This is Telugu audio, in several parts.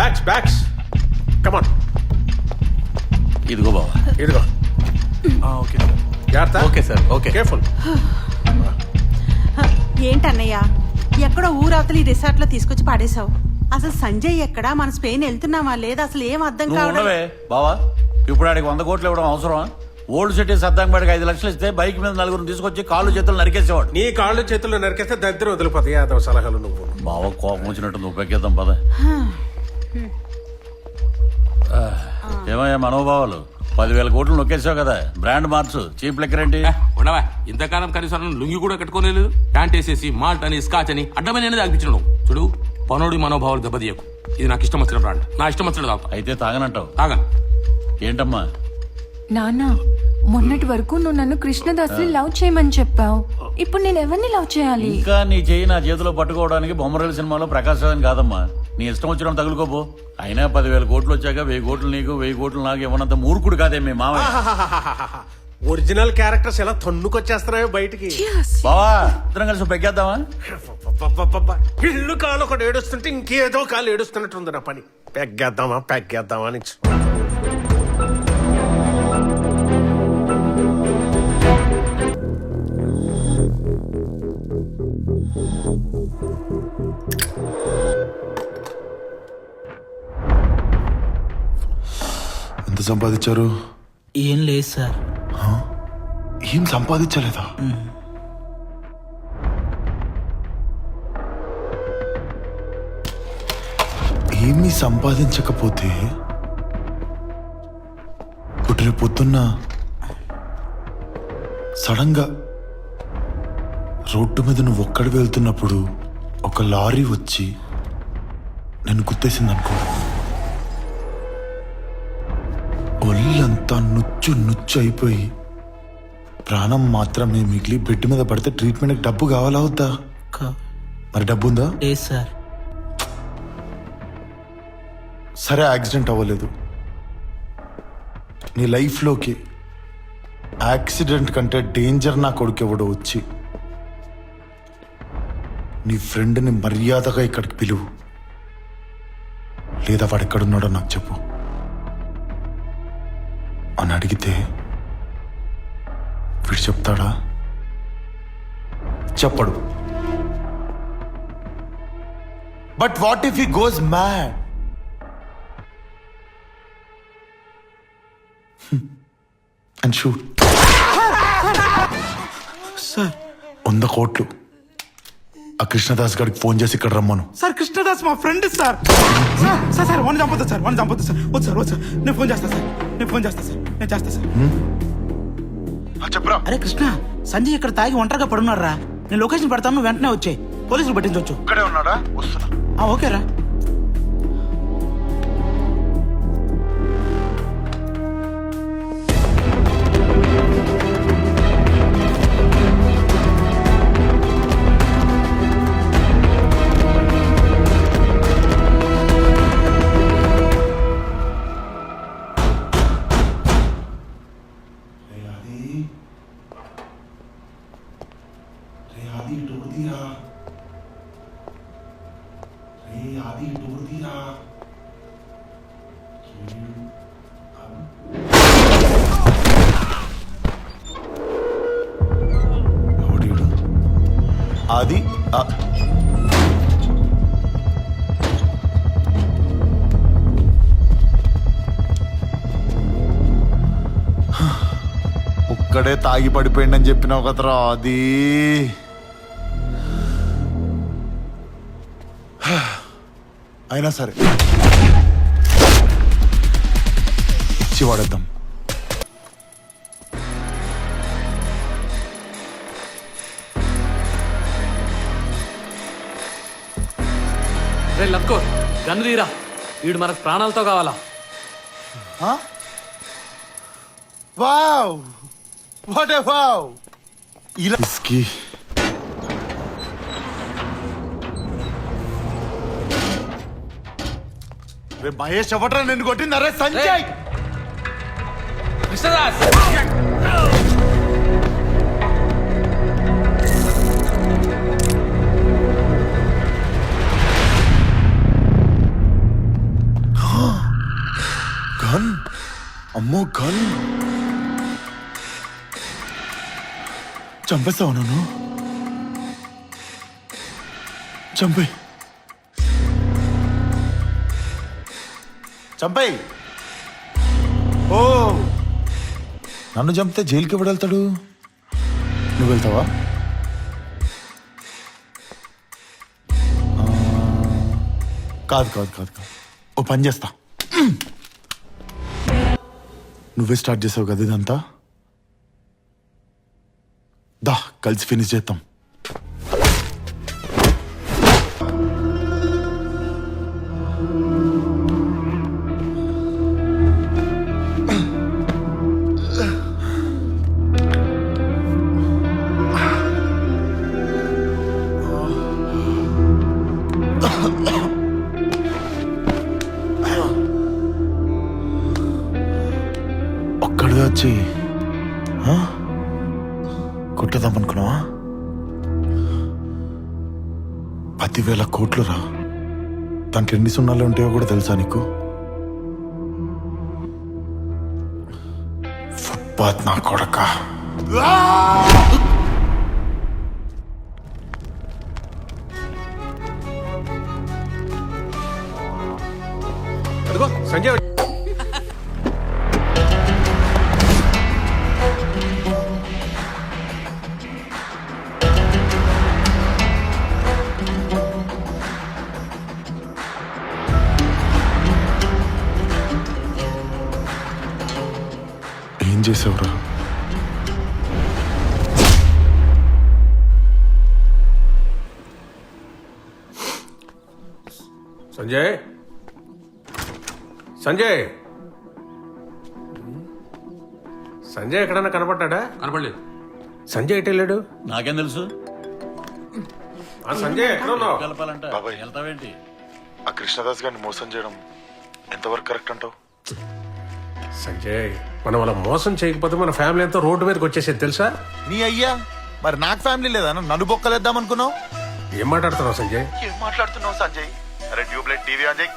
బ్యాగ్స్ కమాన్. ఇదిగో బావా. ఇదిగో. Okay sir. జాగ్రత్త. Okay sir, okay. కేర్ఫుల్. ఏంటన్నయ్య ఎక్కడో ఊరవతల ఈ రిసార్ట్ లో తీసుకొచ్చి పాడేశావు. అసలు సంజయ్ ఎక్కడా, మన స్పెయిన్ వెళ్తున్నావా లేదా, అసలు ఏం అర్థం కావడం. బావా, ఇప్పుడు ఆడికి 100 కోట్లు ఇవ్వడం అవసరమా? ఓల్డ్ సిటీ సద్దాంబడికి 5 లక్షలు ఇస్తే బైక్ మీద 4 తీసుకొచ్చి కాళ్ళు చేతులు నరికేసేవాడు. నీ కాళ్ళు చేతుల్లో నరికేస్తే దరిద్రం వదిలిపోతాయి. యాదవ సలహాలు నువ్వు. బావ కోపం వచ్చినట్టు ఉపయోగిద్దాం పద. ఏమయ్యా మనోభావాలు, 10,000 కోట్లు నొక్కేసావు కదా, బ్రాండ్ మార్చు. చీప్ లెక్కర్ ఏంటి? ఉండవా, ఇంతకాలం కనీసం లుంగి కూడా కట్టుకోలేదు. ప్యాంట్ వేసేసి మాల్ట్ అని స్కాచ్ అని అడ్డమైన తాగిపించడం. చూడు, పనోడి మనోభావాలు దెబ్బతీయకు. ఇది నాకు ఇష్టం వచ్చిన బ్రాండ్, నా ఇష్టం వచ్చిన తాగుతా. అయితే తాగనంటావు? తాగను. ఏంటమ్మా? నాన్న, మొన్నటి వరకు నువ్వు నన్ను కృష్ణదాస్ని లవ్ చేయమని చెప్పావు. ఇప్పుడు నేను ఎవరిని లవ్ చేయాలి? ఇంకా నీ చెయ్యి నా చేతిలో పట్టుకోవడానికి బొమ్మరల్ సినిమాలో ప్రకాశ్ రాజన్ కాదమ్మా. నీ ఇష్టం వచ్చిన తగులుకోపో. అయినా 10,000 కోట్లు వచ్చాక 1000 కోట్లు నీకు 1000 కోట్లు నాకు ఇవ్వనంత మూర్ఖుడు కాదే మీ మామయ్య. ఒరిజినల్ క్యారెక్టర్స్ ఎలా తన్నుకొచ్చేస్తున్నాయో బయటికి. బావా, ఇద్దరం కలిసి పెగ్గేద్దామా? ఇల్లు కాలు ఒకటి ఏడుస్తుంటే ఇంకేదో కాలు ఏడుస్తున్నట్టుంది నా పని. పెగ్గేద్దామా అని. ఎంత సంపాదించారు? ఏం లేదు సార్. ఏం సంపాదించలేదా? ఏమీ సంపాదించకపోతే ఇప్పుడు పొద్దున్న సడన్ గా రోడ్డు మీద నువ్వు ఒక్కడి వెళ్తున్నప్పుడు ఒక లారీ వచ్చి నేను గుర్తేసింది అనుకో, ఒళ్ళంతా నుచ్చు అయిపోయి ప్రాణం మాత్రమే మిగిలి బెడ్ మీద పడితే ట్రీట్మెంట్కి డబ్బు కావాలా వద్దా? మరి డబ్బు ఉందా? లేదు సార్. సరే, యాక్సిడెంట్ అవ్వలేదు. నీ లైఫ్లోకి యాక్సిడెంట్ కంటే డేంజర్ నా కొడుకు ఎవడో వచ్చి నీ ఫ్రెండ్ని మర్యాదగా ఇక్కడికి పిలువు, లేదా వాడు ఎక్కడున్నాడో నాకు చెప్పు అని అడిగితే వీడు చెప్తాడా? చెప్పడు. But what if he goes mad and shoot? Sir 100 కోట్లు ఆ కృష్ణదాస్ గారికి ఫోన్ చేసి ఇక్కడ రమ్మను. సార్, కృష్ణదాస్ మా ఫ్రెండ్ సార్. సార్ వన్ చంపొద్దు సార్, వన్ చంపొద్దు సార్. వద్దు సార్. నేను ఫోన్ చేస్తా సార్. నేను చేస్తా సార్. చెప్పరా? అరే కృష్ణ, సంజయ్ ఇక్కడ తాగి ఒంటరిగా పడున్నాడు రా. నేను లొకేషన్ పెడతాను, నువ్వు వెంటనే వచ్చే. పోలీసులు పట్టించవచ్చు. ఇక్కడే ఉన్నాడా? వస్తున్నా. ఓకేరా. అది ఒక్కడే తాగి పడిపోయిందని చెప్పినావు కదరా. అది అయినా సరే ఇచ్చి వాడేద్దాం. లక్కో గన్ను తీరా, వీడు మనకు ప్రాణాలతో కావాలా? Wow, what a wow. ఇలా రే మహేష్, ఎవట్రా నిన్ను కొట్టింది? అరే సంజయ్. కృష్ణదాస్, అమ్మో గన్ చంపేస్తావు నన్ను చంపే చంపేయ్ ఓ నన్ను చంపితే జైలుకి ఎవడు వెళ్తాడు నువ్వు వెళ్తావా కాదు కాదు కాదు కాదు ఓ పని చేస్తా నువ్వే స్టార్ట్ చేసావు కదా ఇదంతా దా కలిసి ఫినిష్ చేద్దాం ఒక్కడిగా వచ్చి కొట్టదామనుకున్నావా 10,000 కోట్లు రా దాంట్లో ఎన్ని సున్నాలు ఉంటాయో కూడా తెలుసా నీకు ఫుట్పాత్ నా కొడక అదిగో సంజయ్ ఏం చేసావురా సంజయ్ సంజయ్ సంజయ్ ఎక్కడన్నా కనపడ్డా కనపడలేదు. సంజయ్ ఎటు వెళ్ళాడు నాకేం తెలుసు ఆ సంజయ్ ఎక్కడ ఉన్నావు కలపాలంట బాబాయ్. వెళ్తావేంటి ఆ కృష్ణదాస్ గారిని మోసం చేయడం ఎంతవరకు కరెక్ట్ అంటావు సంజయ్ మనం అలా మోసం చేయకపోతే మన ఫ్యామిలీ అంతా రోడ్డు మీదకి వచ్చేసేది తెలుసా నీ అయ్యా మరి నాకు ఫ్యామిలీ లేదా నన్ను బొక్కలేద్దాం అనుకున్నావు ఏం మాట్లాడుతున్నావు సంజయ్ ఏం మాట్లాడుతున్నావు సంజయ్ అరే ట్యూబ్లైట్ టీవీ ఆన్ చేయి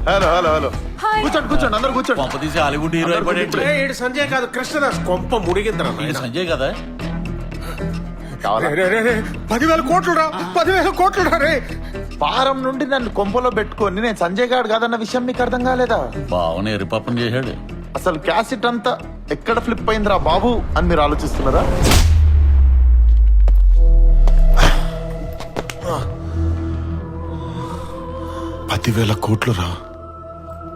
హలో హలో హలో కూర్చోండి కూర్చోండి అందరు కూర్చోండి పంప తీసి హాలీవుడ్ హీరో అయిపోయాడు. ఏయ్, ఈడు సంజయ్ కాదు కృష్ణదాస్ కొంప ముడిగిందిరా ఈయన సంజయ్ కదా 10,000 కోట్లు రా 10,000 కోట్లు రా రే వారం నుండి నన్ను కొంపలో పెట్టుకొని నేను సంజయ్ గారు కాదన్న విషయం మీకు అర్థం కాలేదా బావని ఎరిపాపం చేశాడు. అసలు క్యాసెట్ అంతా ఎక్కడ ఫ్లిప్ అయిందిరా బాబు అని మీరు ఆలోచిస్తున్నారా పదివేల కోట్లు రా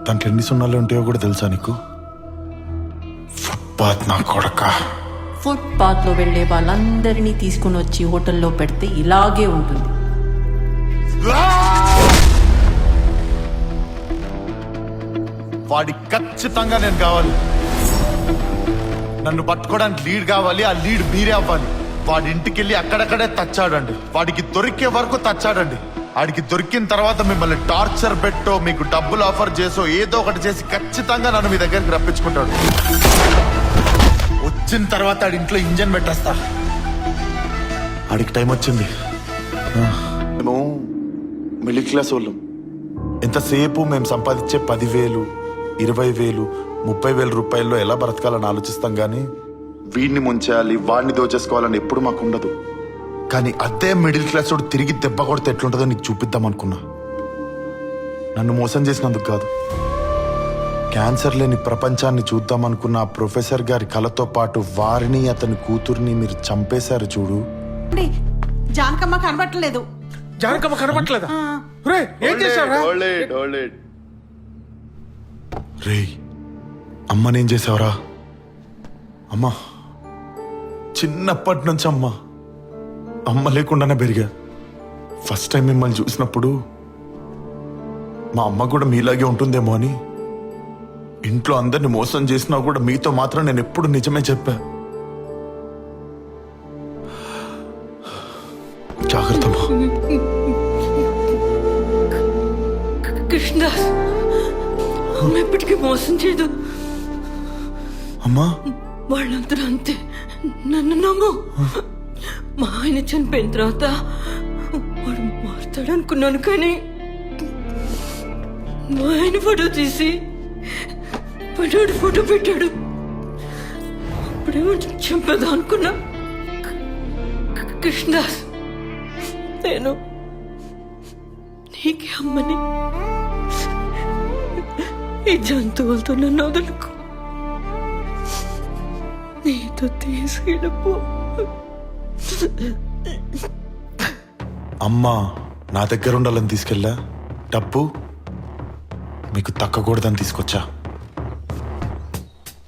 దాంట్లో ఎన్ని సున్నాలు ఉంటాయో కూడా తెలుసా నీకు ఫుట్పాత్ నా కొడక ఫుట్పాత్ లో వెళ్లే వాళ్ళందరినీ తీసుకుని వచ్చి హోటల్లో పెడితే ఇలాగే ఉంటుంది. వాడి ఖచ్చితంగా నేను కావాలి నన్ను పట్టుకోవడానికి లీడ్ కావాలి ఆ లీడ్ మీరే అవ్వాలి వాడి ఇంటికి వెళ్ళి అక్కడక్కడే తచ్చాడండి వాడికి దొరికే వరకు తచ్చాడండి వాడికి దొరికిన తర్వాత మిమ్మల్ని టార్చర్ పెట్టో మీకు డబ్బులు ఆఫర్ చేసో ఏదో ఒకటి చేసి ఖచ్చితంగా నన్ను మీ దగ్గరికి రప్పించుకుంటాడు వచ్చిన తర్వాత ఆడి ఇంట్లో ఇంజన్ పెట్టేస్తా ఆడికి టైం వచ్చింది మేము మిడిల్ క్లాస్ వాళ్ళం ఎంతసేపు మేము సంపాదించే 10,000 20,000 30,000 రూపాయల్లో ఎలా బ్రతకాలని ఆలోచిస్తాం కానీ వీడిని ముంచేయాలి వాడిని దోచేసుకోవాలని ఎప్పుడు మాకు ఉండదు కానీ అదే మిడిల్ క్లాస్ వాడు తిరిగి దెబ్బ కొడితే ఎట్లుంటుందో నీకు చూపిద్దాం అనుకున్నా నన్ను మోసం చేసినందుకు కాదు క్యాన్సర్ లేని ప్రపంచాన్ని చూద్దాం అనుకున్న ఆ ప్రొఫెసర్ గారి కళతో పాటు వారిని అతని కూతుర్ని మీరు చంపేశారు చూడు జానకమ్మ కనబట్టలేదు జానకమ్మ కనపట్లేదా రే ఏం చేశావురా రేయ్ అమ్మనేం చేసావురా అమ్మా చిన్నప్పటి నుంచి అమ్మ లేకుండానే పెరిగా ఫస్ట్ టైం మిమ్మల్ని చూసినప్పుడు మా అమ్మ కూడా మీలాగే ఉంటుందేమో అని ఇంట్లో అందరిని మోసం చేసినా కూడా మీతో మాత్రం నేను ఎప్పుడు నిజమే చెప్పా జాగ్రత్త కృష్ణదాస్ ఎప్పటికీ మోసం చేయదు అమ్మా వాళ్ళందరూ అంతే నన్ను నమ్ము మా ఆయన చనిపోయిన తర్వాత వాడు మారుతాడు అనుకున్నాను కానీ మా ఆయన ఫోటో తీసి పడాడు ఫోటో పెట్టాడు. అప్పుడేమో చంపేదా అనుకున్నా. కృష్ణదాస్, నేను నీకే అమ్మని. ఈ జంతువులతో నన్ను వదులుకో, నీతో తీసుకెళ్ళిపో. అమ్మా నా దగ్గర ఉండాలని తీసుకెళ్ళా, డబ్బు మీకు తక్కకూడదని తీసుకొచ్చా.